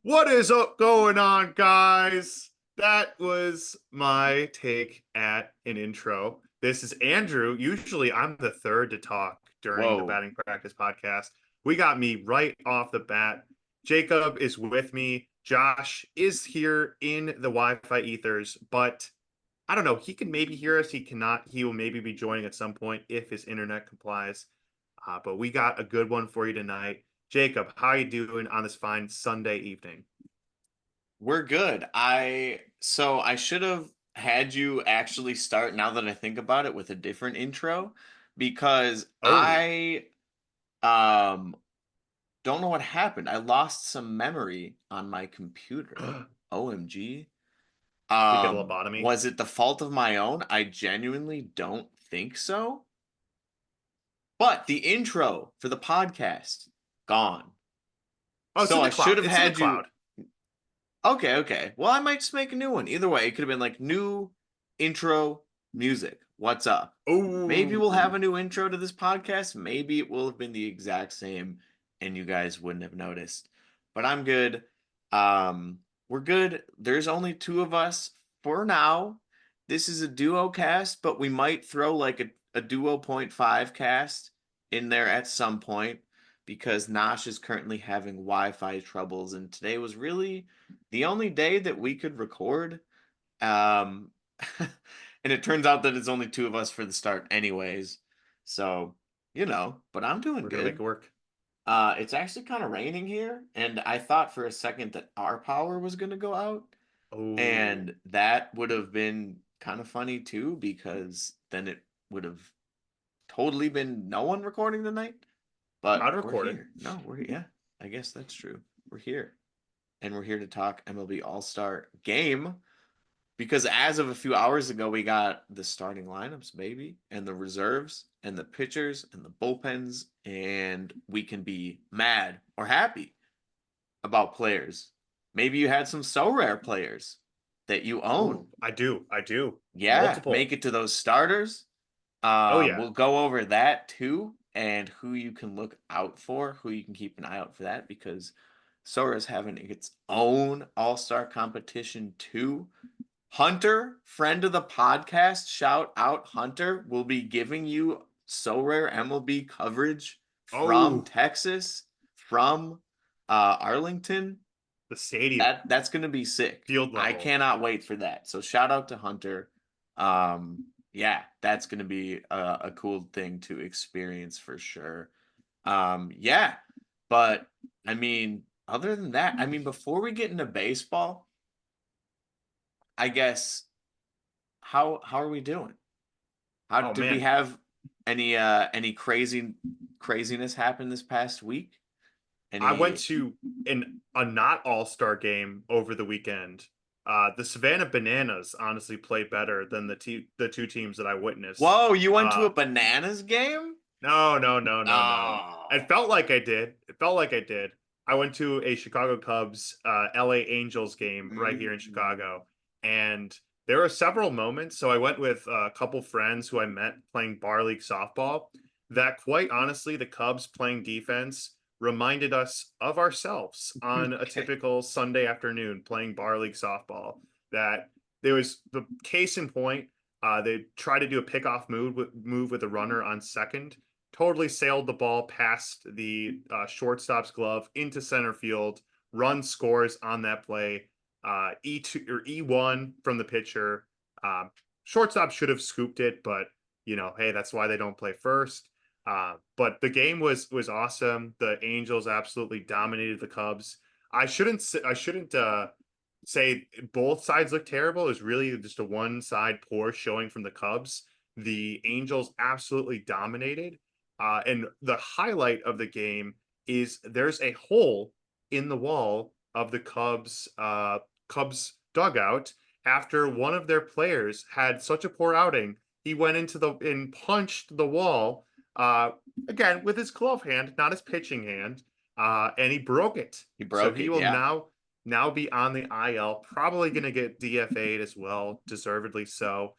What is up going on, guys? That was my take at an intro. This is Andrew. Usually I'm the third to talk during the Whoa. batting practice podcast. We got me right off the bat. Jacob is with me. Josh is here in the Wi-Fi ethers, but I don't know. He can maybe hear us. He cannot. He will maybe be joining at some point if his internet complies. But we got a good one for you tonight. Jacob, how are you doing on this fine Sunday evening? We're good. I should have had you actually start now that I think about it with a different intro because Oh, I um don't know what happened. I lost some memory on my computer. OMG. we get a lobotomy. Was it the fault of my own? I genuinely don't think so. But the intro for the podcast gone. Oh, it's So in the I should cloud. have It's in the had you. cloud. Okay, okay. Well, I might just make a new one. Either way, it could have been like new intro music. What's up? Maybe we'll have Oh, a new intro to this podcast. Maybe it will have been the exact same and you guys wouldn't have noticed. But I'm good. We're good. There's only two of us for now. This is a duo cast, but we might throw like a duo point five cast in there at some point because Nosh is currently having Wi-Fi troubles, and today was really the only day that we could record. Um, and it turns out that it's only two of us for the start, anyways. So, but I'm doing we're gonna make good. it work. It's actually kind of raining here, and I thought for a second that our power was going to go out, Oh, and that would have been kind of funny too, because then it would have totally been no one recording tonight. But crowd we're recording. here. No, yeah, I guess that's true. We're here. And we're here to talk MLB All Star Game because as of a few hours ago, we got the starting lineups, baby, and the reserves, and the pitchers, and the bullpens, and we can be mad or happy about players. Maybe you had some so rare players that you own. Oh, I do. I do. Yeah, Multiple. make it to those starters. Oh yeah. We'll go over that too, and who you can look out for, who you can keep an eye out for that, because Sora's having its own All Star competition too. Hunter, friend of the podcast, shout out Hunter, will be giving you so rare MLB coverage from Oh, Texas, from Arlington. the stadium, That's gonna be sick. field I level. cannot wait for that. So shout out to Hunter. Yeah, that's gonna be a cool thing to experience for sure. Yeah, but I mean, other than that, I mean, before we get into baseball, I guess how are we doing? How Oh did we man, have any craziness happen this past week? I went Any to a not all-star game over the weekend. The Savannah Bananas honestly played better than the two teams that I witnessed. Whoa, you went to Uh, a bananas game? no, no, no, no, no. It Oh. felt like I did. It felt like I did. I went to a Chicago Cubs, LA Angels game right here in Mm. Chicago, and there were several moments. So I went with a couple friends who I met playing bar league softball. That quite honestly, the Cubs playing defense reminded us of ourselves on a Okay. typical Sunday afternoon playing bar league softball. That there was the case in point. They tried to do a pickoff move with a runner on second, totally sailed the ball past the shortstop's glove into center field. Run scores on that play. E2 or E1 from the pitcher. Shortstop should have scooped it, but hey, that's why they don't play first. But the game was awesome. The Angels absolutely dominated the Cubs. I shouldn't say both sides look terrible. It was really just a one side poor showing from the Cubs. The Angels absolutely dominated. And the highlight of the game is there's a hole in the wall of the Cubs dugout after one of their players had such a poor outing. He went into the and punched the wall uh, again with his glove hand, not his pitching hand, and he broke it. He So broke he it, will yeah. now be on the IL, probably going to get DFA'd as well, deservedly so.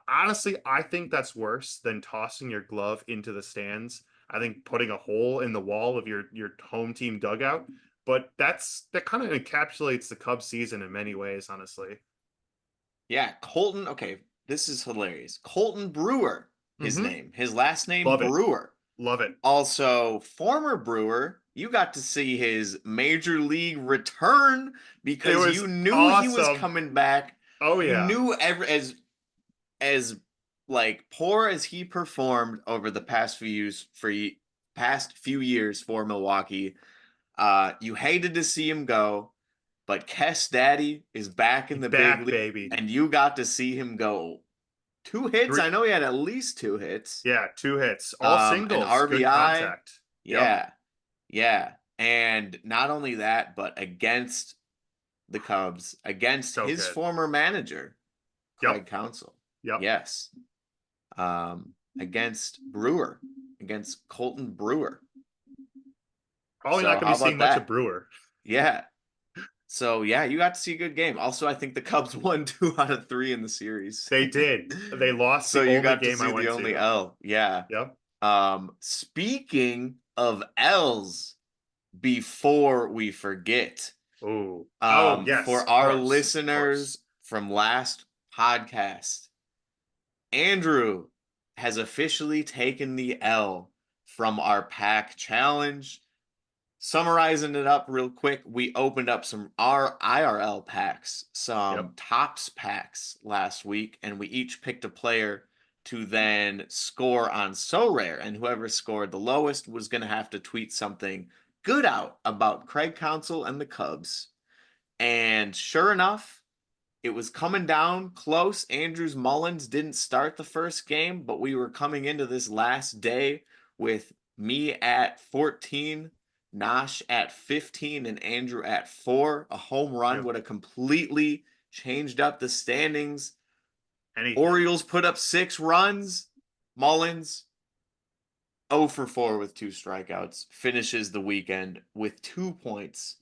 Honestly, I think that's worse than tossing your glove into the stands. I think putting a hole in the wall of your home team dugout but that kind of encapsulates the Cubs season in many ways, honestly. Yeah, Colton. Okay, this is hilarious. Colton Brewer, his Mm-hmm. name. His last name Love it. Brewer. Love it. Also, former Brewer, you got to see his major league return It because you was knew he was awesome. coming back. Oh You yeah. knew as like poor as he performed over the past few years for Milwaukee. You hated to see him go, but Kess Daddy is back in He's the big back, league, baby. and you got to see him go. 2 hits. Three, I know he had at least 2 hits. yeah, 2 hits. All An singles. Good RBI. contact. Yep. Yeah. Yeah. And not only that, but against the Cubs, against So his good. former manager, Yep. Craig Counsell. Yep. Yes. Against Brewer, against Colton Brewer. Probably not So going to how be seeing about much of that? Brewer. Yeah. So yeah, you got to see a good game. Also, I think the Cubs won 2 out of 3 in the series. They did. They lost So the you only got to game I see the went only to. L. Yeah. Yep. Speaking of L's, before we forget, Oh. Oh, yes, for of our course. Of course. listeners from last podcast, Andrew has officially taken the L from our pack challenge. Summarizing it up real quick, we opened up some our IRL packs, Yep. some tops packs last week, and we each picked a player to then score on Sorare, and whoever scored the lowest was going to have to tweet something good out about Craig Counsell and the Cubs. And sure enough, it was coming down close. Andrews Mullins didn't start the first game, but we were coming into this last day with me at 14, Nosh at 15, and Andrew at 4. A home run Yep. would have completely changed up the standings. Anything. Orioles put up 6 runs. Mullins 0 for 4 with 2 strikeouts, finishes the weekend with 2 points.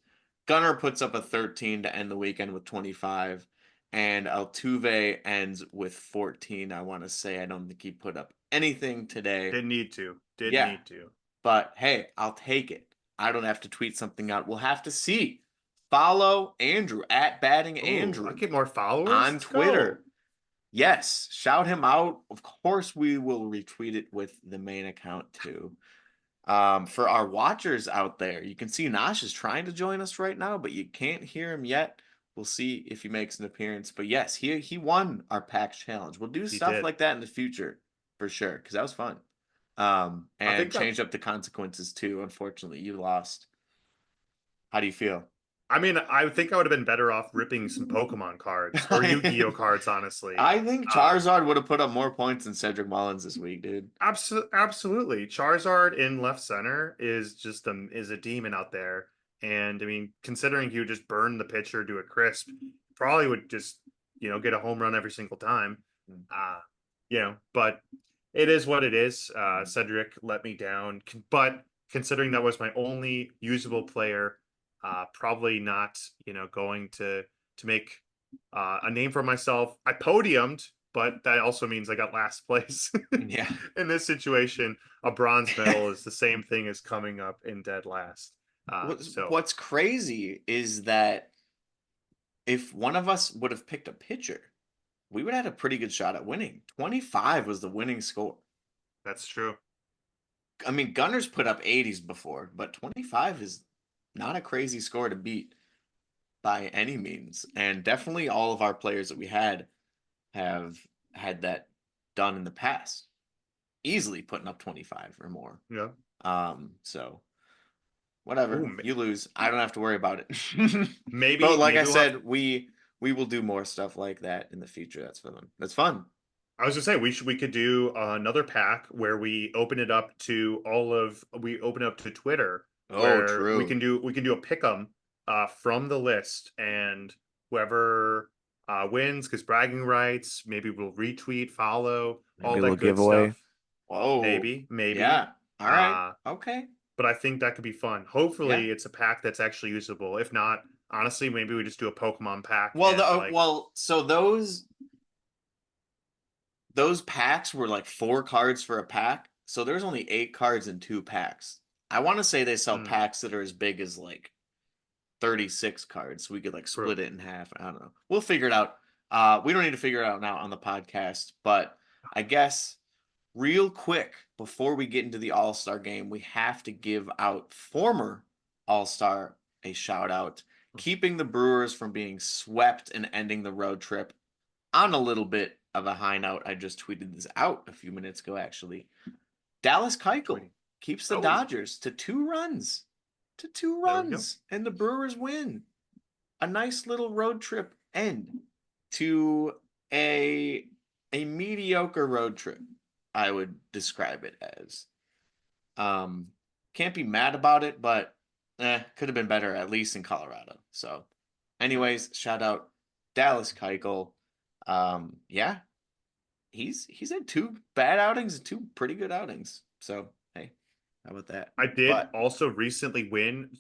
Gunnar puts up a 13 to end the weekend with 25. And Altuve ends with 14. I want to say I don't think he put up anything today. Didn't need to. Didn't Yeah, need to. but hey, I'll take it. I don't have to tweet something out. We'll have to see. Follow Andrew at Batting Oh, I Andrew get more followers. on Let's go. Twitter. Yes, shout him out. Of course, we will retweet it with the main account too. For our watchers out there, you can see Nash is trying to join us right now, but you can't hear him yet. We'll see if he makes an appearance. But yes, he won our PAX challenge. We'll do He stuff did. like that in the future for sure, because that was fun. I And think that change up the consequences too. Unfortunately, you lost. How do you feel? I mean, I think I would have been better off ripping some Pokemon cards or Yu-Gi-Oh cards, honestly. I think Charizard would have put up more points than Cedric Mullins this week, dude. Absolutely. Charizard in left center is just is a demon out there. And I mean, considering he would just burn the pitcher to a crisp, probably would just, get a home run every single time. Uh, but it is what it is. Cedric let me down. But considering that was my only usable player, probably not, going to make a name for myself. I podiumed, but that also means I got last place. Yeah. In this situation, a bronze medal is the same thing as coming up in dead last. So What's crazy is that if one of us would have picked a pitcher, we would have had a pretty good shot at winning. 25 was the winning score. that's true. I mean, Gunners put up 80s before, but 25 is not a crazy score to beat by any means. And definitely all of our players that we had have had that done in the past, easily putting up 25 or more. Yeah. So whatever, Ooh, you lose. I don't have to worry about it. But maybe like I maybe we'll have. said, we will do more stuff like that in the future. That's fun. That's fun. I was gonna say we could do another pack where we open it up to we open it up to Twitter Oh, where true. we can do a pick 'em from the list, and whoever wins because bragging rights, maybe we'll retweet, follow, Maybe all a that little good giveaway. stuff. Whoa. Maybe. Yeah. All right. Uh Okay. but I think that could be fun. Yeah. Hopefully it's a pack that's actually usable. If not, honestly, maybe we just do a Pokemon pack Well, and like so those packs were like 4 cards for a pack. So there's only 8 cards in 2 packs. I want to say they sell hmm, packs that are as big as like 36 cards. So we could like True. split it in half. I don't know. We'll figure it out. We don't need to figure it out now on the podcast, but I guess real quick before we get into the All-Star game, we have to give out former All-Star a shout out, keeping the Brewers from being swept and ending the road trip on a little bit of a high note. I just tweeted this out a few minutes ago, actually. Dallas Keuchel keeps the Dodgers to 2 runs. To 2 runs. And the Brewers win. A nice little road trip end to a mediocre road trip, I would describe it as. Can't be mad about it, but could have been better, at least in Colorado. So, anyways, shout out Dallas Keuchel. Yeah, he's had 2 bad outings and 2 pretty good outings. So, hey, how about that? I did also recently win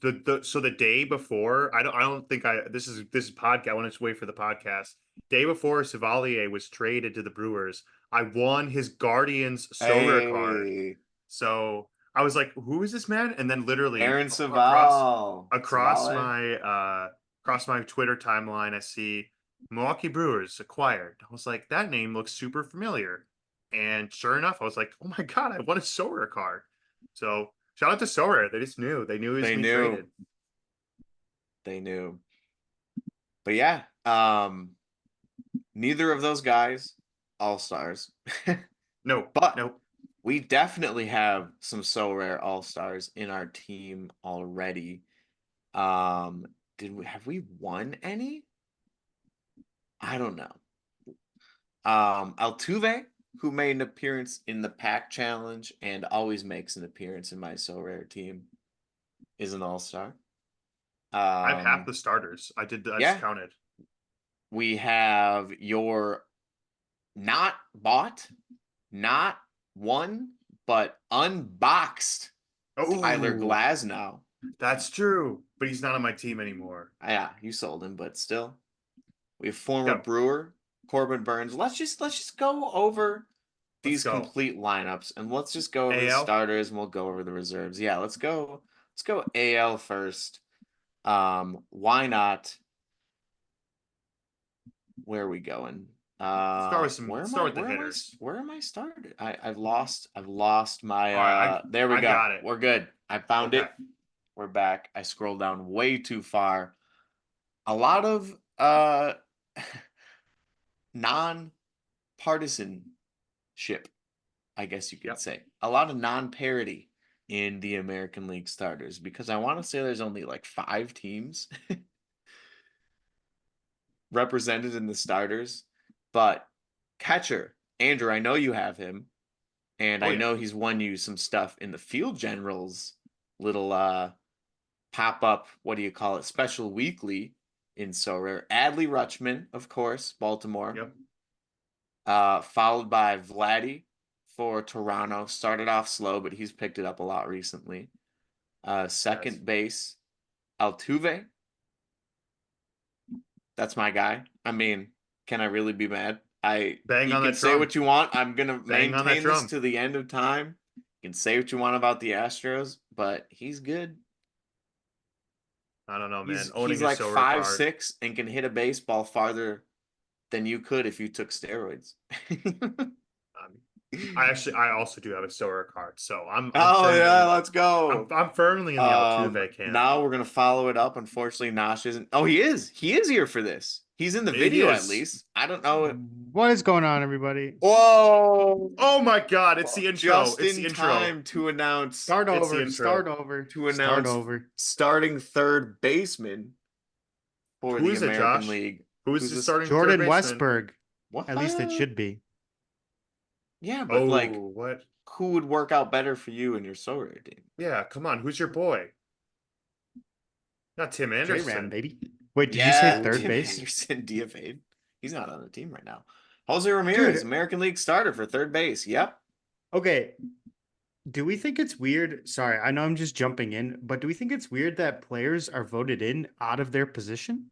so the day before. I don't think this is podcast. I want to wait for the podcast. Day before Chevalier was traded to the Brewers, I won his Guardians Sorare card. So I was like, "Who is this man?" And then literally Aaron across my Twitter timeline, I see Milwaukee Brewers acquired. I was like, "That name looks super familiar." And sure enough, I was like, "Oh my god, I won a Sorare card." So shout out to Sorare. They just knew. They knew he was being traded. They knew. But yeah, neither of those guys all-stars. No, but nope. We definitely have some Sorare all-stars in our team already. Have we won any? I don't know. Altuve, who made an appearance in the Pack Challenge and always makes an appearance in my Sorare team, is an all-star. I have half the starters. I just counted. We have your not bought, not won, but unboxed Tyler Glasnow. That's true, but he's not on my team anymore. Yeah, you sold him, but still. We have former Brewer, Corbin Burns. Let's just go over these complete lineups, and let's just go over the starters, and we'll go over the reserves. Yeah, let's go AL first. Why not? Where are we going? Start with the hitters. Where am I started? I've lost my there we go. Got it. We're good. I found it. We're back. I scrolled down way too far. A lot of non-partisanship, I guess you could say. A lot of non-parity in the American League starters, because I want to say there's only like 5 teams represented in the starters. But catcher, Andrew, I know you have him, and I know he's won you some stuff in the Field Generals little pop-up, what do you call it, special weekly in Sorare. Adley Rutschman, of course, Baltimore. Yep. Followed by Vladdy for Toronto. Started off slow, but he's picked it up a lot recently. Second base, Altuve. That's my guy. I mean, can I really be mad? You can say what you want. I'm gonna maintain this to the end of time. You can say what you want about the Astros, but he's good. I don't know, man. He's like 5'6" and can hit a baseball farther than you could if you took steroids. I also do have a Sorare card, so I'm let's go. I'm firmly in the Altuve camp. Now we're gonna follow it up. Unfortunately, Nosh isn't. Oh, he is here for this. He's in the video at least. I don't know. What is going on, everybody? Whoa! Oh my God! It's the intro. Just in time to announce. Start over. To announce starting third baseman for the American League. Who's the starting Jordan third baseman? Westberg. What? At least it should be. Yeah, but what? Who would work out better for you and your Sorare team? Yeah, come on. Who's your boy? Not Tim Anderson, J-Ram, baby. Wait, did you say third base? Anderson DFA'd. He's not on the team right now. Jose Ramirez, American League starter for third base. Yep. Okay. Do we think it's weird? Sorry, I know I'm just jumping in, but do we think it's weird that players are voted in out of their position?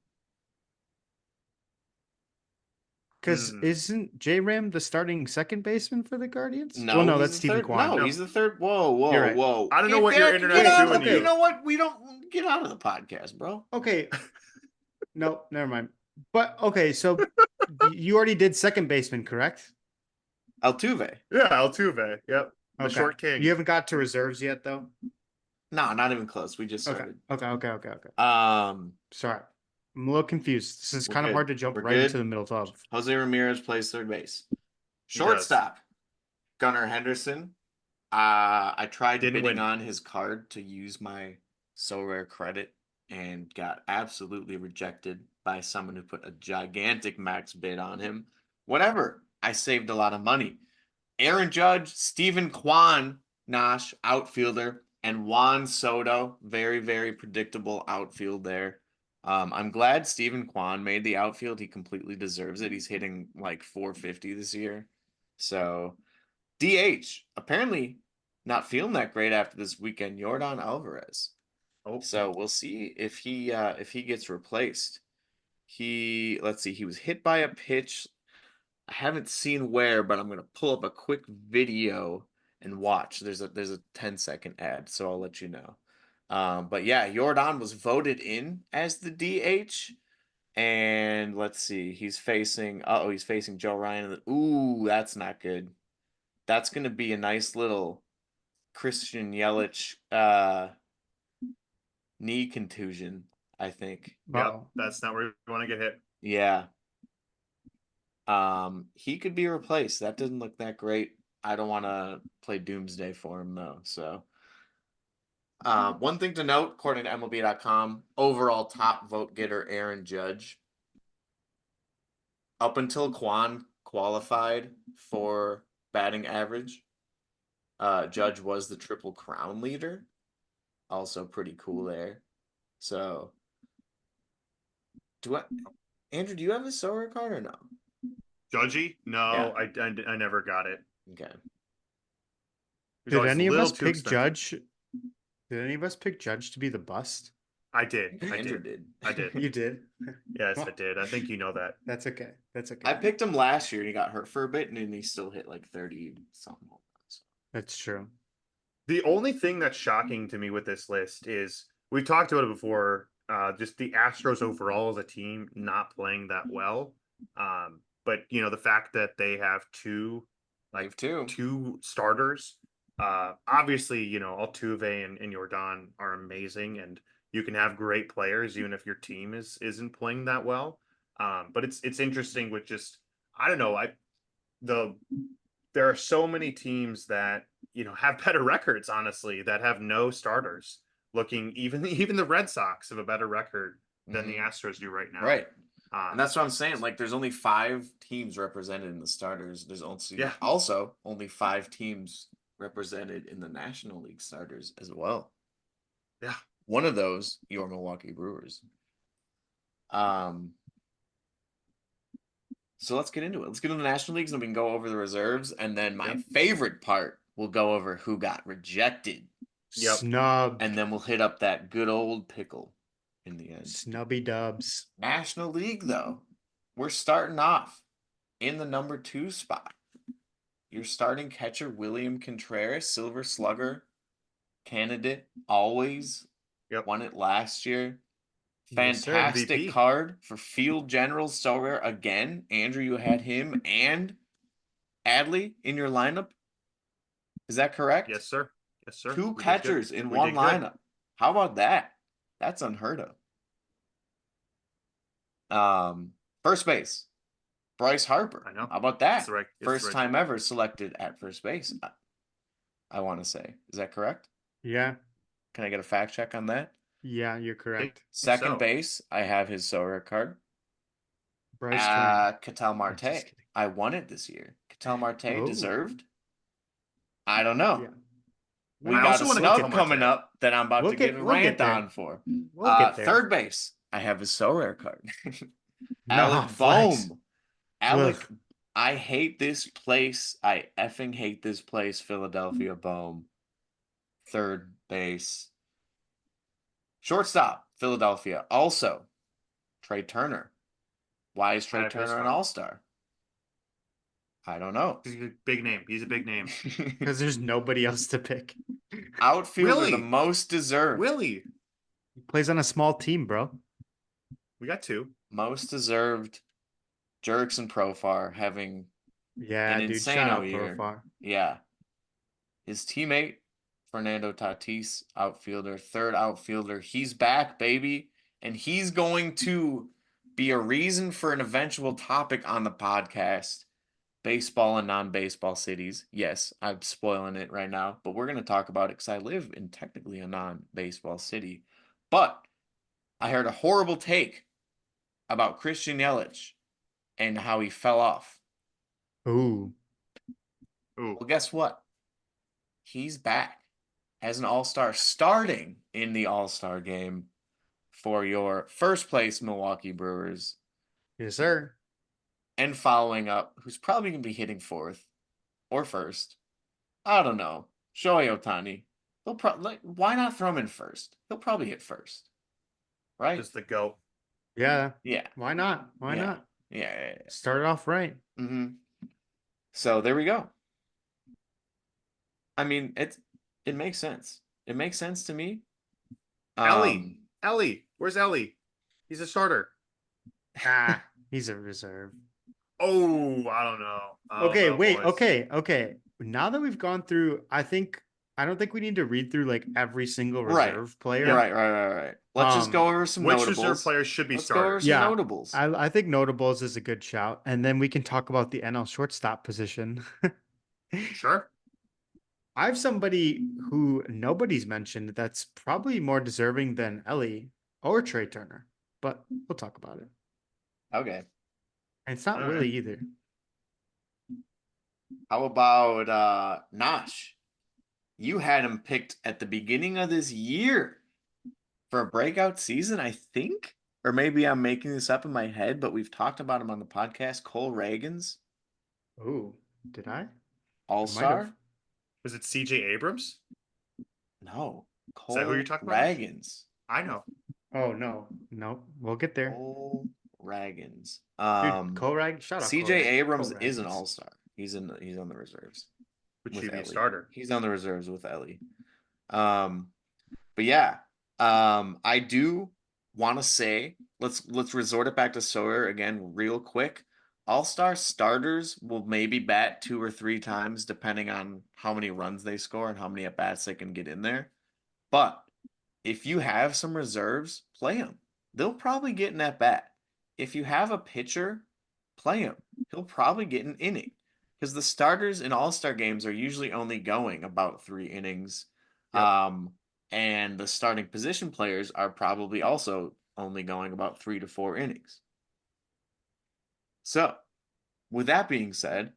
Because Mm. isn't J Ram the starting second baseman for the Guardians? No, Well, no, he's that's the Stephen third. Kwan. No, No. he's the third. Whoa, You're whoa, right. whoa. I don't know what your internet's get out doing of to the, you. You know what? We don't get out of the podcast, bro. Okay. No, never mind. But okay, so you already did second baseman, correct? Altuve. Yeah, Altuve. Yep. The Okay. short king. You haven't got to reserves yet, though. No, not even close. We just Okay. started. Okay. Um, Sorry, I'm a little confused. This is We're kind of good. hard to jump We're right into good. the middle of. Jose Ramirez plays third base. He does. Shortstop. Gunnar Henderson. I tried Didn't bidding win. on his card to use my So Rare credit and got absolutely rejected by someone who put a gigantic max bid on him. Whatever. I saved a lot of money. Aaron Judge, Stephen Kwan, Nash, outfielder, and Juan Soto, very, very predictable outfield there. I'm glad Stephen Kwan made the outfield. He completely deserves it. He's hitting like 450 this year. So, DH, apparently not feeling that great after this weekend. Yordan Alvarez. Oh, So we'll see if he gets replaced. Let's see, he was hit by a pitch. I haven't seen where, but I'm gonna pull up a quick video and watch. There's a 10-second ad, so I'll let you know. But yeah, Yordan was voted in as the DH. And let's see, he's facing Joe Ryan. Ooh, that's not good. That's gonna be a nice little Christian Yelich knee contusion, I think. yep. Uh-oh. That's not where you want to get hit. Yeah. He could be replaced. That doesn't look that great. I don't want to play doomsday for him though. So, one thing to note, according to MLB.com, overall top vote getter Aaron Judge. Up until Kwan qualified for batting average, Judge was the Triple Crown leader. Also pretty cool there. So, Andrew, do you have a Sorare card or no? Judgy? No, I never got it. Okay. It was Did always any a of little us too pick expensive. Judge? Did any of us pick Judge to be the bust? I did. Andrew did. I did. You did. Yes, I did. I think you know that. That's okay. That's okay. I picked him last year and he got hurt for a bit and then he still hit like 30 something home runs. That's true. The only thing that's shocking to me with this list is we've talked about it before. Just the Astros overall as a team not playing that well. But the fact that they have two starters. Obviously, Altuve and Yordan are amazing, and you can have great players even if your team isn't playing that well. But it's interesting with just I don't know. There are so many teams that have better records, honestly, that have no starters. Looking even the Red Sox have a better record than the Astros do right now. Right. And that's what I'm saying. Like, there's only 5 teams represented in the starters. There's also only 5 teams represented in the National League starters as well. Yeah. One of those, your Milwaukee Brewers. So let's get into it. Let's get into the National Leagues and we can go over the reserves. And then my favorite part, we'll go over who got rejected. Yep. Snubbed. And then we'll hit up that good old pickle in the end. Snubby dubs. National League, though, we're starting off in the number 2 spot. Your starting catcher, William Contreras, Silver Slugger candidate, always won it last year. Fantastic MVP. card for Field General Sorare again. Andrew, you had him and Adley in your lineup. Is that correct? Yes, sir. Yes, sir. 2 catchers in one lineup. How about that? That's unheard of. First base, Bryce Harper. I know. How about that? First time ever selected at first base. I want to say. Is that correct? Yeah. Can I get a fact check on that? Yeah, you're correct. Second base, I have his Sorare card. Bryce Turner. Ketel Marte. I won it this year. Ketel Marte deserved. I don't know. Yeah. We got a snub coming up that I'm about to get a rant on for. We'll get there. Third base, I have his Sorare card. Nah, Alec Bohm. Ugh. Alec, I hate this place. I effing hate this place, Philadelphia Bohm. Third base. Shortstop, Philadelphia. Also, Trey Turner. Why is Trey Turner an all-star? I don't know. He's a big name. He's a big name. Because there's nobody else to pick. Outfielder, the Willie. most deserved. Willie. He plays on a small team, bro. We got two. Most deserved. Jerkson Profar having Yeah, an dude. Shout insano out year. Profar. Yeah. His teammate, Fernando Tatis, outfielder, third outfielder. He's back, baby. And he's going to be a reason for an eventual topic on the podcast. Baseball and non-baseball cities. Yes, I'm spoiling it right now, but we're going to talk about it because I live in technically a non-baseball city. But I heard a horrible take about Christian Yelich and how he fell off. Ooh. Ooh. Well, guess what? He's back as an all-star, starting in the all-star game for your first place Milwaukee Brewers, Yes, sir. and following up, who's probably going to be hitting fourth or first. I don't know. Shohei Ohtani. They'll probably, why not throw him in first? He'll probably hit first, right? Just the GOAT. Yeah. Yeah. Why not? Why Yeah. not? Yeah. Started off right. Mm-hmm. So there we go. I mean, it makes sense. It makes sense to me. Ellie. Ellie. Where's Ellie? He's a starter. Ah, he's a reserve. Oh, I don't know. Okay, wait. Boys. Okay. Now that we've gone through, I don't think we need to read through like every single Right. reserve player. Right. Let's just go over some Which notables. reserve players should be Let's go over starters? some Yeah. notables. I think notables is a good shout, and then we can talk about the NL shortstop position. Sure. I have somebody who nobody's mentioned that's probably more deserving than Ellie or Trey Turner, but we'll talk about it. Okay. And it's not All Willie right. either. How about Nosh? You had him picked at the beginning of this year for a breakout season, I think? Or maybe I'm making this up in my head, but we've talked about him on the podcast. Cole Reagans, Oh, did I? all-star? Was it CJ Abrams? No. Cole that who you're talking about? Reagans. I know. Oh no, we'll get there. Cole Reagans. Dude, Korag, shout out. CJ Korag. Abrams Cole is an Ragans. all-star. He's on the reserves. Which with should be a Ellie. starter. He's on the reserves with Ellie. But yeah, I do want to say let's resort it back to Sawyer again real quick. All-star starters will maybe bat 2 or 3 times depending on how many runs they score and how many at bats they can get in there. But if you have some reserves, play them. They'll probably get an at bat. If you have a pitcher, play him. He'll probably get an inning. Because the starters in all-star games are usually only going about 3 innings. Yep. And the starting position players are probably also only going about 3 to 4 innings. So, with that being said,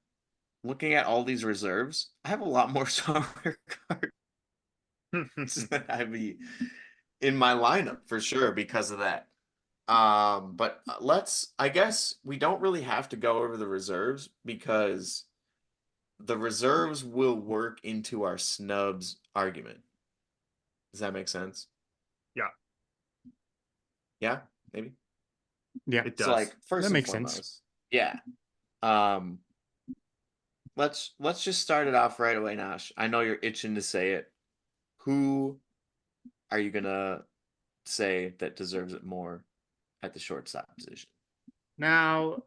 looking at all these reserves, I have a lot more Sorare cards than I be in my lineup for sure because of that. But I guess we don't really have to go over the reserves because the reserves will work into our snubs argument. Does that make sense? Yeah. Yeah, maybe. Yeah, It does. So like first That and makes foremost, sense. yeah. Let's just start it off right away, Nash. I know you're itching to say it. Who are you gonna say that deserves it more at the shortstop position? Now,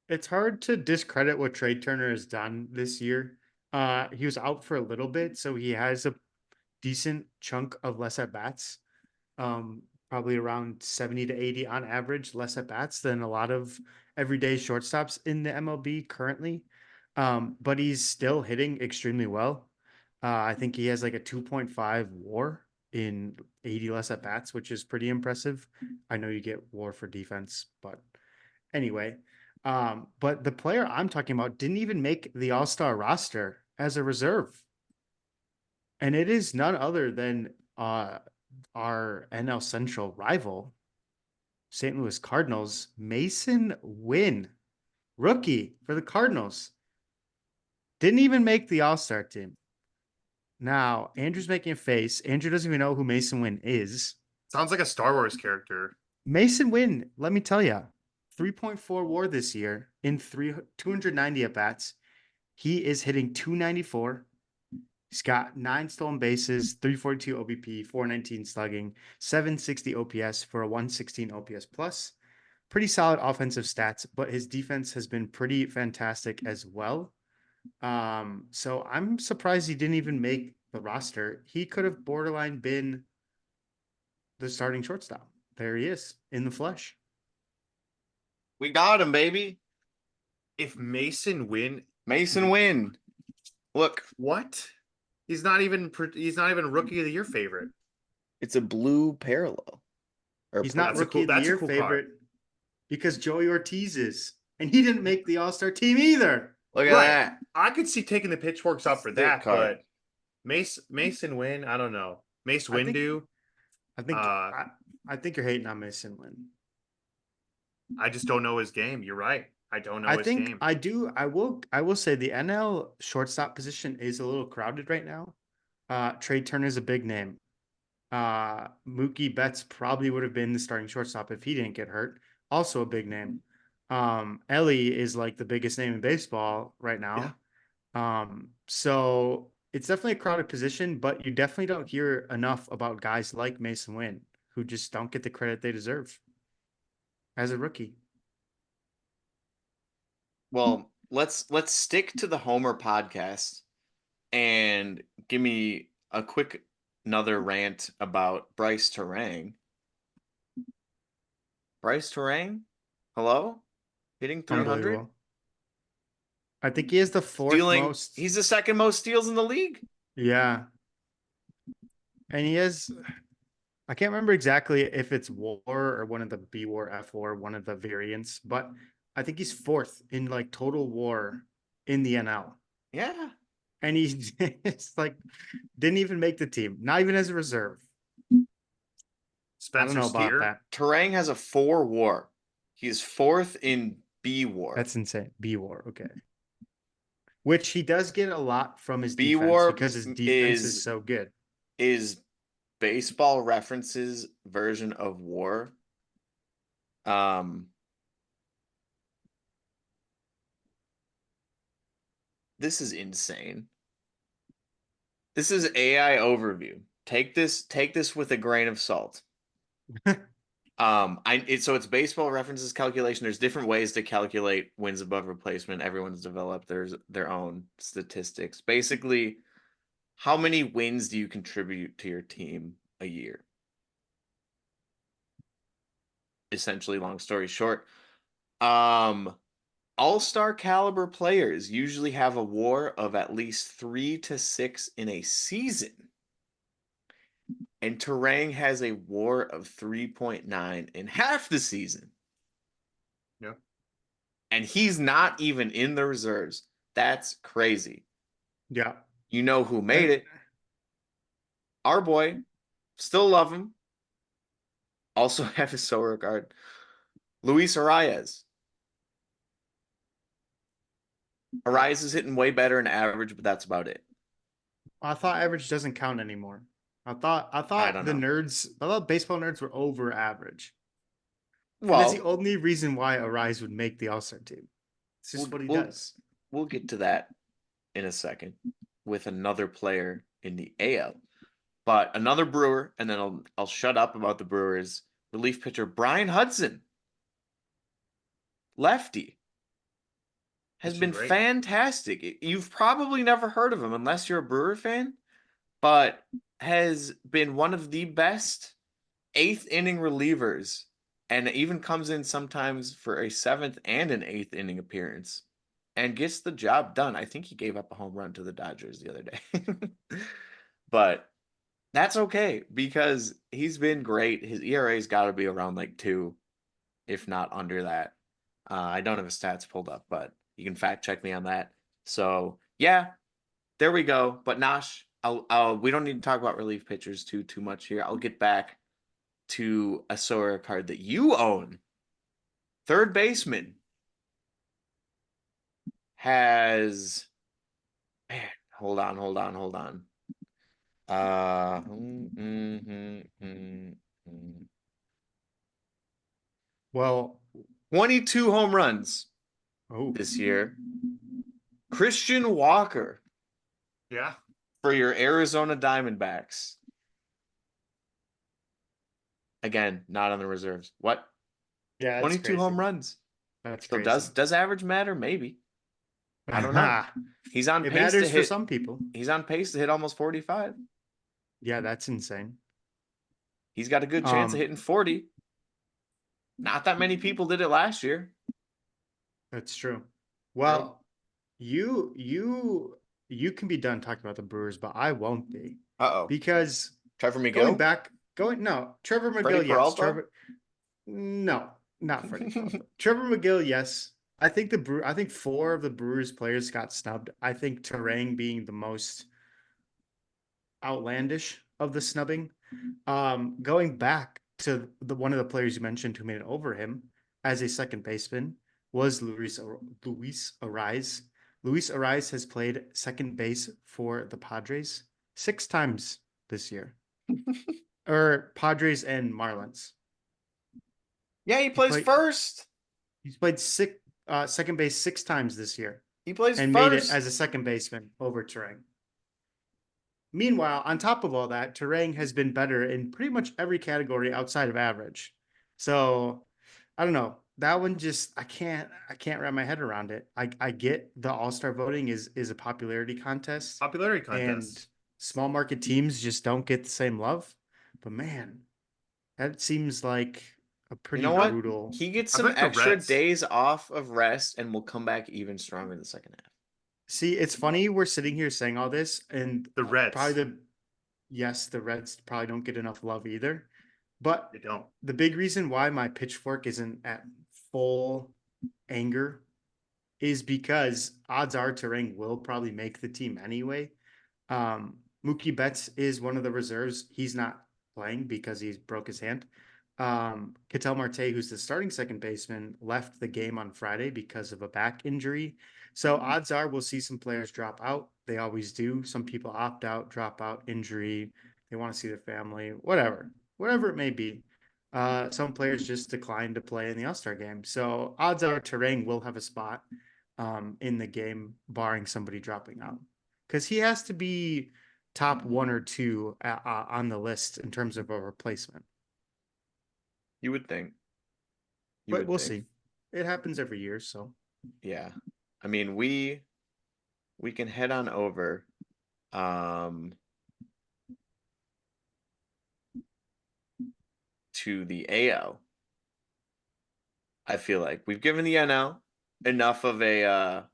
it's hard to discredit what Trey Turner has done this year. He was out for a little bit, so he has a decent chunk of less at bats. Probably around 70 to 80 on average, less at bats than a lot of everyday shortstops in the MLB currently. But he's still hitting extremely well. I think he has like a 2.5 WAR in 80 less at bats, which is pretty impressive. I know you get WAR for defense, but anyway. But the player I'm talking about didn't even make the All-Star roster as a reserve. And it is none other than our NL Central rival, St. Louis Cardinals, Mason Wynn, rookie for the Cardinals. Didn't even make the All-Star team. Now, Andrew's making a face. Andrew doesn't even know who Mason Wynn is. Sounds like a Star Wars character. Mason Wynn, let me tell you, 3.4 WAR this year in 290 at bats. He is hitting 294. He's got 9 stolen bases, 342 OBP, 419 slugging, 760 OPS for a 116 OPS plus. Pretty solid offensive stats, but his defense has been pretty fantastic as well. So I'm surprised he didn't even make the roster. He could have borderline been the starting shortstop. There he is in the flesh. We got him, baby. If Mason Wynn, Mason Wynn. Look, what? He's not even rookie of the year favorite. it's a blue parallel. Or He's not That's a rookie cool- of the that's a year cool favorite because Joey Ortiz is, and he didn't make the All-Star team either. Look at Right. that. I could see taking the pitchforks up for Sick that, card. but Mason Wynn, I don't know. Mace I think- Windu, I think Uh, I think you're hating on Mason Wynn. I just don't know his game. You're right. I don't know I his think game. I will say the NL shortstop position is a little crowded right now. Trey Turner's a big name. Mookie Betts probably would have been the starting shortstop if he didn't get hurt. Also a big name. Ellie is like the biggest name in baseball right now. So it's definitely a crowded position, but you definitely don't hear enough about guys like Mason Wynn who just don't get the credit they deserve as a rookie. Well, let's stick to the Homer podcast and give me a quick another rant about Bryce Terang. Bryce Terang? Hello? Hitting 300? Unbelievable. I think he is the fourth Stealing. most. He's the second most steals in the league. Yeah. And he has, I can't remember exactly if it's WAR or one of the B WAR, F WAR, one of the variants, but I think he's fourth in like total WAR in the NL. Yeah. And he just like didn't even make the team, not even as a reserve. Spencer I don't know about Steer. that. Terang has a 4 WAR. He's fourth in B WAR. That's insane. B WAR, okay. Which he does get a lot from his B defense WAR because his defense is is so good. is Baseball Reference's version of WAR. This is insane. This is AI overview. Take this with a grain of salt. So it's Baseball Reference's calculation. There's different ways to calculate wins above replacement. Everyone's developed their own statistics. Basically, how many wins do you contribute to your team a year? Essentially, long story short, all-star caliber players usually have a WAR of at least 3 to 6 in a season. And Terang has a WAR of 3.9 in half the season. Yeah. And he's not even in the reserves. That's crazy. Yeah. You know who made it? Our boy. Still love him. Also have his Sorare card. Luis Arias. Arias is hitting way better in average, but that's about it. I thought average doesn't count anymore. I thought don't the know. nerds, I thought baseball nerds were over average. And Well, that's the only reason why Arise would make the All-Star team. It's just what he does. We'll get to that in a second with another player in the AL. But another Brewer, and then I'll shut up about the Brewers. Relief pitcher Brian Hudson, lefty, has been Great. fantastic. You've probably never heard of him unless you're a Brewer fan, but has been one of the best 8th inning relievers, and even comes in sometimes for a 7th and an 8th inning appearance and gets the job done. I think he gave up a home run to the Dodgers the other day. But that's okay because he's been great. His ERA's got to be around like 2, if not under that. I don't have his stats pulled up, but you can fact check me on that. So yeah, there we go. But Nosh, we don't need to talk about relief pitchers too much here. I'll get back to a Sorare card that you own. Third baseman has. Man, hold on. Well, 22 home runs oh, this year. Christian Walker Yeah. for your Arizona Diamondbacks. Again, not on the reserves. What? Yeah, that's 22 crazy. home runs. That's So crazy. does average matter? Maybe. I don't know. He's on It pace to matters for hit. some people. He's on pace to hit almost 45. Yeah, that's insane. He's got a good chance of hitting 40. Not that many people did it last year. That's true. Well, you can be done talking about the Brewers, but I won't be. Uh-oh. Because Trevor going McGill? back, Trevor Freddie McGill, yes. Peralta? No, not Freddie Peralta. Trevor McGill, yes. I think I think 4 of the Brewers players got snubbed. I think Terang being the most outlandish of the snubbing. Going back to one of the players you mentioned who made it over him as a second baseman was Luis Arraez. Luis Arraez has played second base for the Padres 6 times this year. Or Padres and Marlins. Yeah, he plays first. He's played second base 6 times this year. He plays and first. Made it as a second baseman over Terang. Meanwhile, on top of all that, Terang has been better in pretty much every category outside of average. So I don't know. That one just I can't wrap my head around it. I get the All-Star voting is a popularity contest. Popularity contest. And small market teams just don't get the same love. But man, that seems like a pretty brutal. He gets I some bet the extra Reds- days off of rest and will come back even stronger in the second half. See, it's funny we're sitting here saying all this, and The Reds. the Reds probably don't get enough love either. But They don't. the big reason why my pitchfork isn't at full anger is because odds are Terang will probably make the team anyway. Mookie Betts is one of the reserves. He's not playing because he broke his hand. Ketel Marte, who's the starting second baseman, left the game on Friday because of a back injury. So odds are we'll see some players drop out. They always do. Some people opt out, drop out, injury. They want to see their family, whatever it may be. Some players just decline to play in the All-Star game. So odds are Terang will have a spot in the game, barring somebody dropping out. Because he has to be top 1 or 2 on the list in terms of a replacement. You would think. But we'll see. It happens every year, so. Yeah. I mean, we can head on over to the AL. I feel like we've given the NL enough of a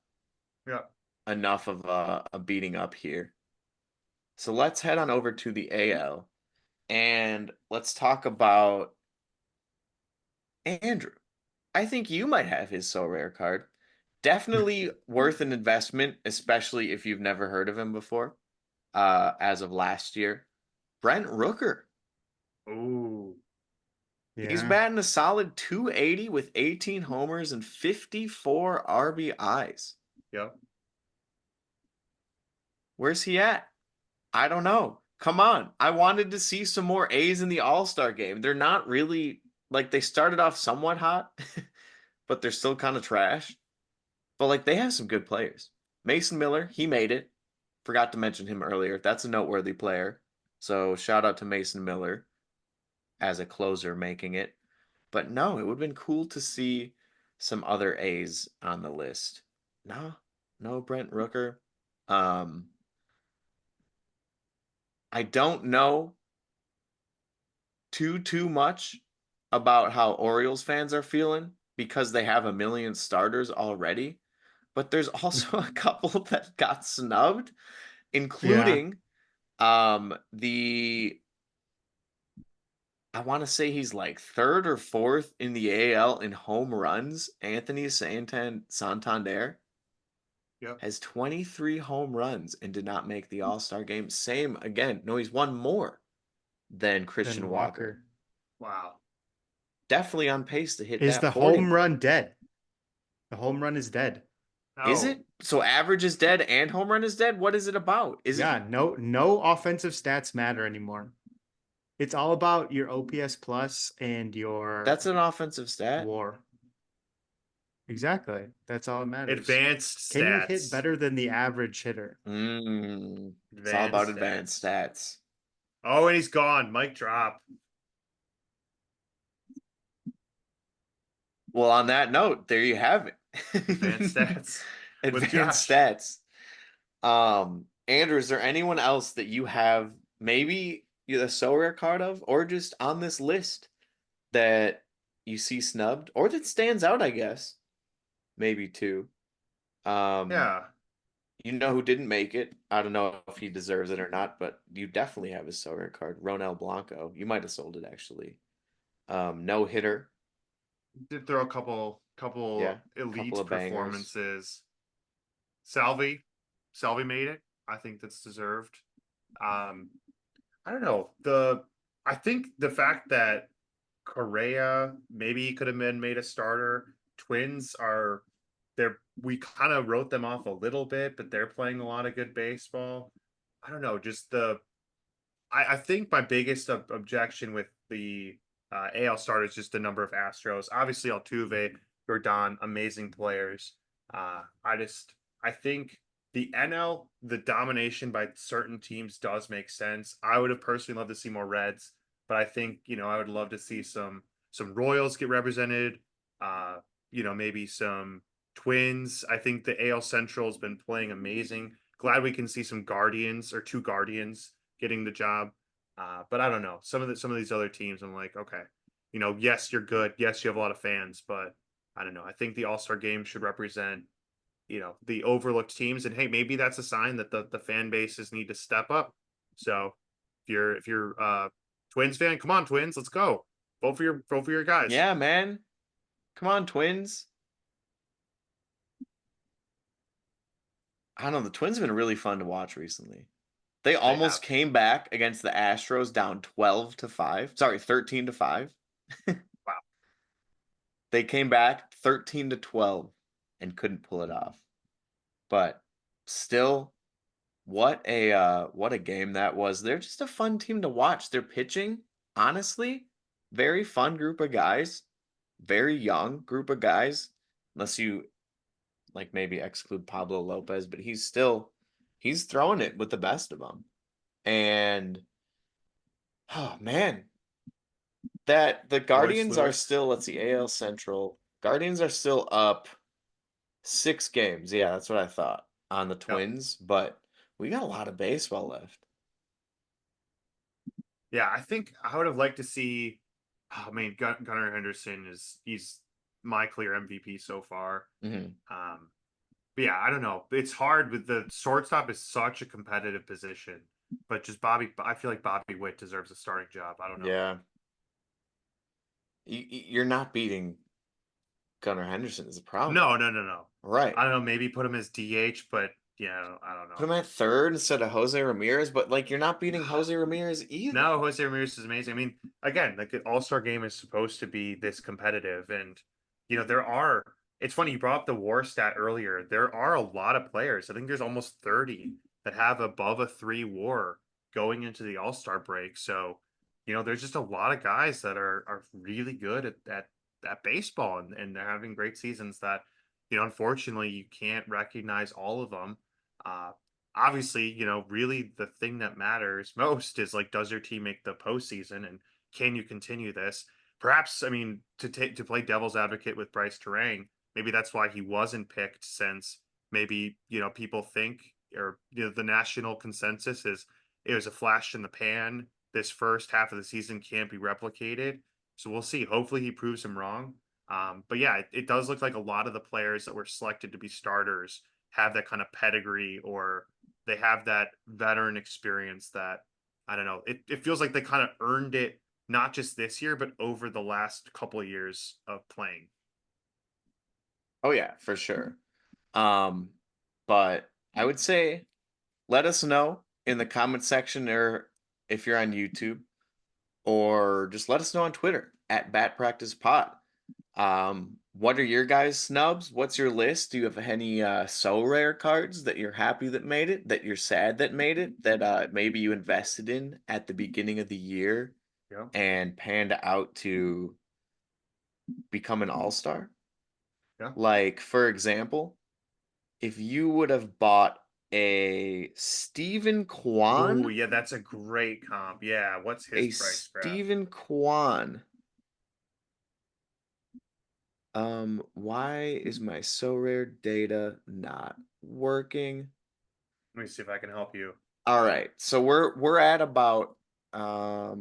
beating up here. So let's head on over to the AL and let's talk about Andrew. I think you might have his So Rare card. Definitely worth an investment, especially if you've never heard of him before. As of last year, Brent Rooker. Ooh. Yeah. He's batting a solid 280 with 18 homers and 54 RBIs. Yep. Where's he at? I don't know. Come on. I wanted to see some more A's in the All-Star game. They're not really, like, they started off somewhat hot, but they're still kind of trash. But, like, they have some good players. Mason Miller, he made it. Forgot to mention him earlier. That's a noteworthy player. So, shout out to Mason Miller as a closer making it. But no, it would have been cool to see some other A's on the list. No Brent Rooker. I don't know too much about how Orioles fans are feeling because they have a million starters already. But there's also a couple that got snubbed, including the I want to say he's like 3rd or 4th in the AL in home runs. Anthony Santander has 23 home runs and did not make the All-Star game. Same again. No, he's won more than Christian Walker. Wow. Definitely on pace to hit Is that the 40 home run dead? The home run is dead. No. Is it? So average is dead and home run is dead? What is it about? No offensive stats matter anymore. It's all about your OPS plus and your That's an offensive stat. WAR. Exactly. That's all that matters. Advanced Can you hit stats. better than the average hitter? It's all about advanced stats. Oh, and he's gone. Mic drop. Well, on that note, there you have it. Advanced stats. With Advanced Josh. stats. Andrew, is there anyone else that you have maybe you're the so rare card of, or just on this list that you see snubbed, or that stands out, I guess? Maybe too. Um, Yeah. you know who didn't make it. I don't know if he deserves it or not, but you definitely have his so rare card, Ronel Blanco. You might have sold it actually. No hitter. Did throw a Yeah, couple couple elite of bangers. performances. Salvi. Salvi made it. I think that's deserved. Um, I don't know. I think the fact that Correa maybe could have been made a starter. Twins are we kind of wrote them off a little bit, but they're playing a lot of good baseball. I don't know, just I think my biggest objection with the AL start is just the number of Astros. Obviously, Altuve, Jordan, amazing players. I think the NL, the domination by certain teams does make sense. I would have personally loved to see more Reds, but I think I would love to see some Royals get represented. Uh, maybe some Twins. I think the AL Central has been playing amazing. Glad we can see some Guardians or two Guardians getting the job. But I don't know. Some of these other teams, I'm like, okay, yes, you're good. Yes, you have a lot of fans, but I don't know. I think the All Star game should represent, the overlooked teams, and hey, maybe that's a sign that the fan bases need to step up. So if you're Twins fan, come on, Twins, let's go. Vote for your guys. Yeah, man. Come on, Twins. I don't know. The Twins have been really fun to watch recently. They They almost have. came back against the Astros down 12-5. Sorry, 13-5. Wow. They came back 13-12 and couldn't pull it off. But still, what a game that was. They're just a fun team to watch. Their pitching, honestly, very fun group of guys. Very young group of guys. Unless you like maybe exclude Pablo Lopez, but he's throwing it with the best of them. And oh man, that the Royce Guardians are Lewis. still, let's see, AL Central. Guardians are still up 6 games. Yeah, that's what I thought on the Yep. Twins, but we got a lot of baseball left. Yeah, I think I would have liked to see. I mean, Gunnar Henderson he's my clear MVP so far. Hmm. But yeah, I don't know. It's hard with the shortstop is such a competitive position, but just I feel like Bobby Witt deserves a starting job. I don't know. Yeah. You're not beating Gunnar Henderson is a problem. No, no, no, no. Right. I don't know. Maybe put him as DH, but yeah, I don't Put know. him at third instead of Jose Ramirez, but like you're not beating Jose Ramirez either. No, Jose Ramirez is amazing. I mean, again, like the All Star game is supposed to be this competitive, and there are. It's funny you brought up the WAR stat earlier. There are a lot of players. I think there's almost 30 that have above a 3 WAR going into the All Star break. So, there's just a lot of guys that are really good at baseball, and they're having great seasons. That unfortunately, you can't recognize all of them. Uh, Obviously, really the thing that matters most is like, does your team make the postseason, and can you continue this? Perhaps, I mean, to play devil's advocate with Bryce Terang, maybe that's why he wasn't picked, since maybe people think, or the national consensus is it was a flash in the pan. This first half of the season can't be replicated, so we'll see. Hopefully, he proves him wrong. But yeah, it does look like a lot of the players that were selected to be starters have that kind of pedigree, or they have that veteran experience that, I don't know. It feels like they kind of earned it, not just this year, but over the last couple of years of playing. Oh yeah, for sure. Um, but I would say let us know in the comment section or if you're on YouTube, or just let us know on Twitter at Bat Practice Pod. What are your guys' snubs? What's your list? Do you have any so rare cards that you're happy that made it, that you're sad that made it, that maybe you invested in at the beginning of the year Yeah. and panned out to become an all-star? Yeah. Like, for example, if you would have bought a Steven Kwan, Oh, yeah, that's a great comp. Yeah, what's his price graph? Steven Kwan. Why is my Sorare data not working? Let me see if I can help you. All right, so we're at about all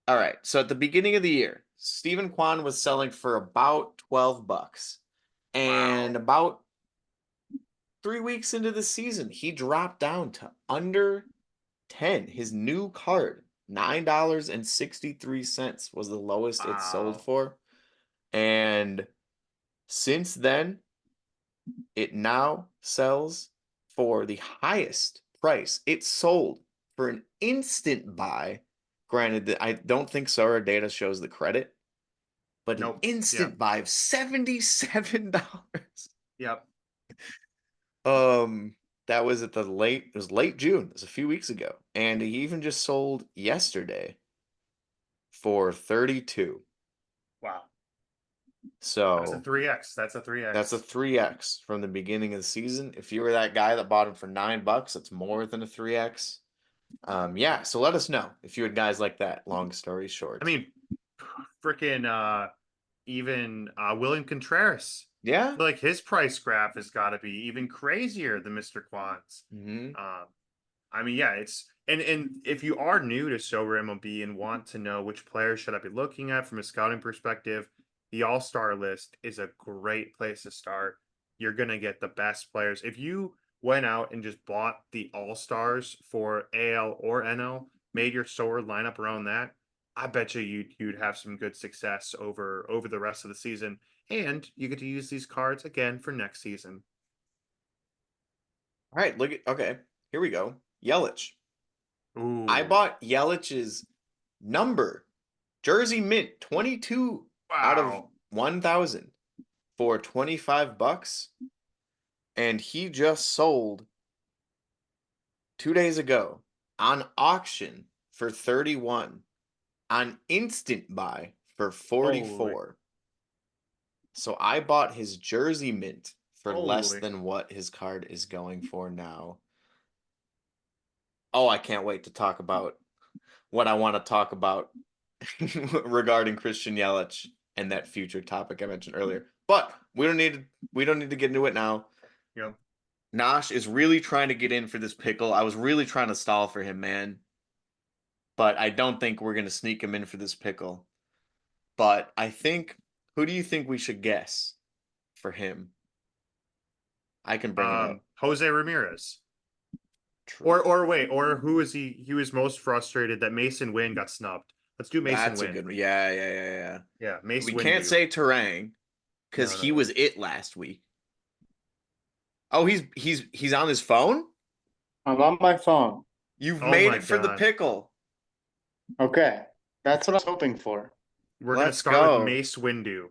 right, so at the beginning of the year, Steven Kwan was selling for about $12. And Wow. about 3 weeks into the season, he dropped down to under 10. His new card, $9.63 was the lowest it sold Wow. for. And since then, it now sells for the highest price it sold for an instant buy. Granted, I don't think Sora data shows the credit, but an Nope. instant Yeah. buy of $77. Yep. That was it was late June. It was a few weeks ago. And he even just sold yesterday for 32. Wow. That's a So 3x. That's a 3x. that's a 3x from the beginning of the season. If you were that guy that bought him for $9, that's more than a 3x. Yeah, so let us know if you had guys like that. Long story short. I mean, freaking even William Contreras. Yeah. Like his price graph has got to be even crazier than Mr. Kwan's. Mm-hmm. I mean, yeah, it's and if you are new to Sorare MLB and want to know which players should I be looking at from a scouting perspective, the All Star list is a great place to start. You're gonna get the best players. If you went out and just bought the All Stars for AL or NL, made your Sorare lineup around that, I bet you'd have some good success over the rest of the season, and you get to use these cards again for next season. All right, okay, here we go. Yelich. I Ooh, bought Yelich's number jersey mint 22 out of wow! 1,000 for $25, and he just sold 2 days ago on auction for 31, on instant buy for Holy, 44. So I bought his jersey mint for less holy! than what his card is going for now. Oh, I can't wait to talk about what I want to talk about regarding Christian Yelich and that future topic I mentioned earlier. But we don't need to get into it now. Yeah. Nosh is really trying to get in for this pickle. I was really trying to stall for him, man. But I don't think we're gonna sneak him in for this pickle. But I think, who do you think we should guess for him? I can bring it up. Jose Ramirez. True. Or wait, or who is he? He was most frustrated that Mason Wynn got snubbed. Let's do Mason That's a Wynn. good one. Yeah. Yeah, We Mace can't Windu. say Terang because No, no, he no. was it last week. Oh, he's on his phone? I'm on my phone. You've Oh made my it for the God. pickle. Okay. That's what I was hoping for. We're gonna Let's start with go. Mace Windu.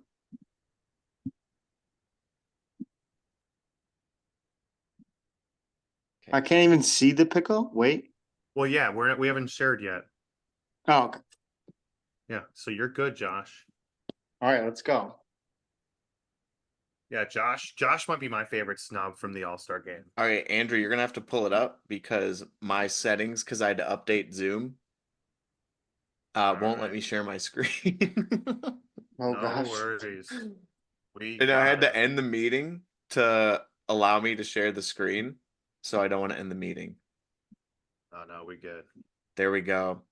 I can't even see the pickle. Wait. Well, yeah, we haven't shared yet. Oh, okay. Yeah, so you're good, Josh. All right, let's go. Yeah, Josh might be my favorite snub from the All-Star game. All right, Andrew, you're gonna have to pull it up because my settings, because I had to update Zoom, won't let me right. share my screen. Oh No gosh. worries. We And I had got to it. end the meeting to allow me to share the screen, so I don't want to end the meeting. Oh no, we good. There we go.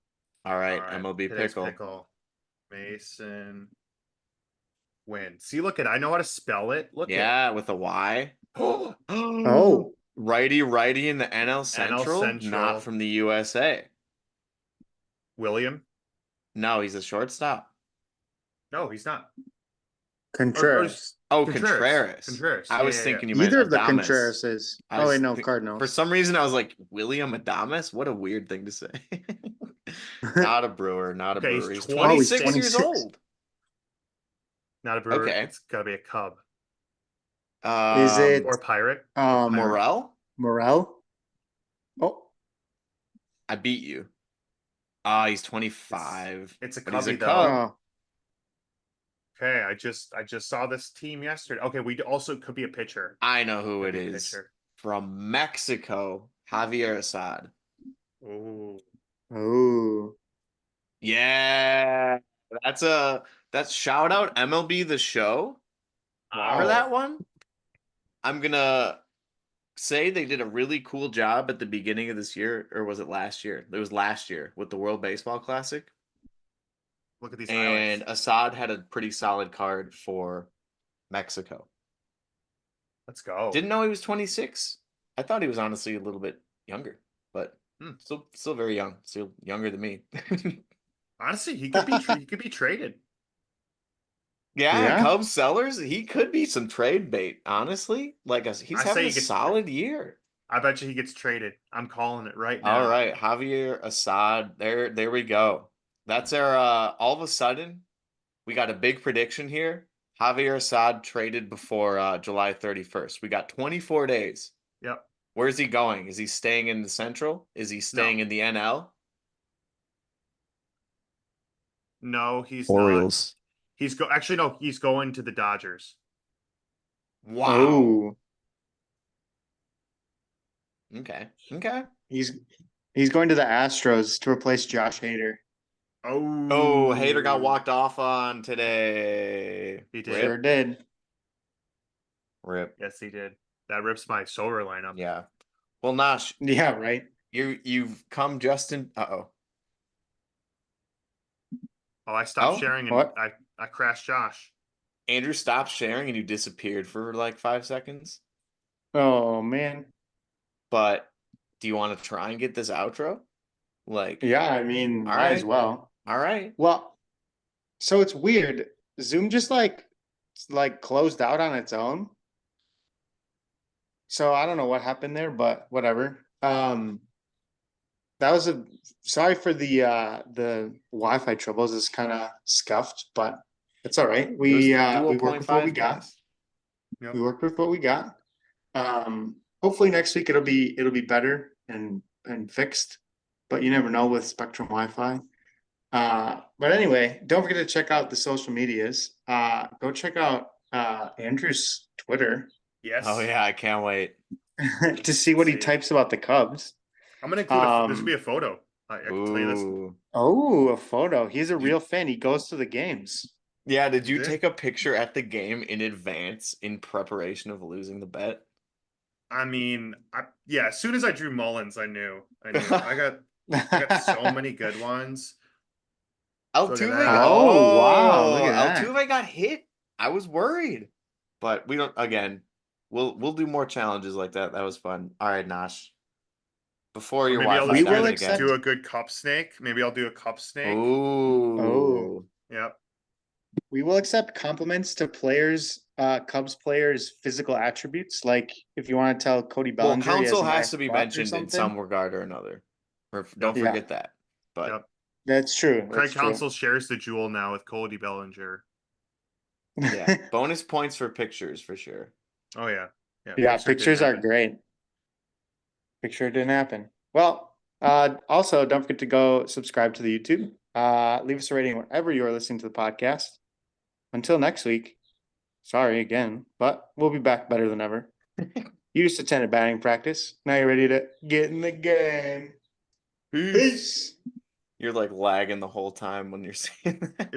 All right, All right. MLB Today's pickle. pickle. Mason Wynn. See, look at I know how to spell it. Look Yeah, with a Y. at Oh. Righty in the NL NL Central, not Central. from the USA. William. No, he's a shortstop. No, he's not. Or Contreras. Oh, Contreras. Contreras. Contreras. I Yeah, was yeah, yeah. thinking you meant Either of the Adames. Contrerases. I Oh was wait, no, for Cardinals. some reason I was like William Adames. What a weird thing to say. Not a Brewer. Not a Okay, Brewer. he's He's 26. 26 years 26. old. Not a Brewer. Okay. It's gotta be a Cub Is it or Pirate. um Pirate. Morel? Morel? Oh, I beat you. Ah, he's 25. It's a but he's a Cubby, though. Cub. Oh, Okay, I just saw this team yesterday. Okay, we also could be a pitcher. I know who Could it be a is. pitcher. From Mexico, Javier Assad. Ooh. oh, Yeah. That's shout out MLB The Show for Wow. that one. I'm gonna say they did a really cool job at the beginning of this year, or was it last year? It was last year with the World Baseball Classic. Look at these And highlights. Assad had a pretty solid card for Mexico. Let's go. Didn't know he was 26. I thought he was honestly a little bit younger, but still very young. Still younger than me. Honestly, he could be traded. Yeah, Yeah. Cubs sellers, he could be some trade bait, honestly. He's I say having he a gets- solid year. I bet you he gets traded. I'm calling it right now. All right, Javier Assad. There we go. That's our all of a sudden we got a big prediction here. Javier Assad traded before July 31st. We got 24 days. Yep. Where's he going? Is he staying in the Central? Is he staying in the NL? No, he's Orioles. not. Actually no, he's going to the Dodgers. Wow. Oh, Okay. Okay. he's going to the Astros to replace Josh Hader. Oh, Hader got walked off on today. He did. Sure did. Rip. Yes, he did. That rips my solar lineup. Yeah. Well, Nash, Yeah, right. you've come just in. Uh-oh. Oh, I stopped Oh, sharing and what? I crashed Josh. Andrew stopped sharing and you disappeared for like 5 seconds. Oh man. But do you want to try and get this outro? Like, Yeah, I mean, All might as right. well. all right. Well, so it's weird. Zoom just like closed out on its own. So I don't know what happened there, but whatever. That was a sorry for the Wi-Fi troubles. It's kind of scuffed, but it's all right. It was We the Duo we work with what we 0.5 got. gas. Yep. We worked with what we got. Hopefully next week it'll be better and fixed, but you never know with Spectrum Wi-Fi. But anyway, don't forget to check out the social medias. Go check out Andrew's Twitter Yes. Oh, yeah. I can't wait. to see what he See. types about the Cubs. I'm gonna include this will be a photo. I can tell you this. Ooh. Oh, a photo. He's a real fan. He goes to the games. Yeah, did you Did? take a picture at the game in advance in preparation of losing the bet? I mean, yeah, as soon as I drew Mullins, I knew. I got so many good ones. Look at Altuve that. got, Oh, wow, look at that. Altuve got hit. I was worried. But we don't again. We'll do more challenges like that. That was fun. All right, Nash. Before Or your maybe I'll Wi-Fi just We will dies accept- again. do a good cup snake. Maybe I'll do a cup snake. Oh. Yep. We will accept compliments to players, Cubs players' physical attributes. Like if you want to tell Cody Well, Bellinger, he council an has iron to be butt or mentioned in something. some regard or another. Don't Yeah. forget that. But Yep. That's true. Craig That's true. Counsell shares the jewel now with Cody Bellinger. yeah, bonus points for pictures for sure. Oh yeah. Yeah, picture didn't pictures are happen. great. Picture didn't happen. Well, also don't forget to go subscribe to the YouTube. Leave us a rating wherever you are listening to the podcast. Until next week. Sorry again, but we'll be back better than ever. You just attended batting practice. Now you're ready to get in the game. Peace. You're like lagging the whole time when you're saying that.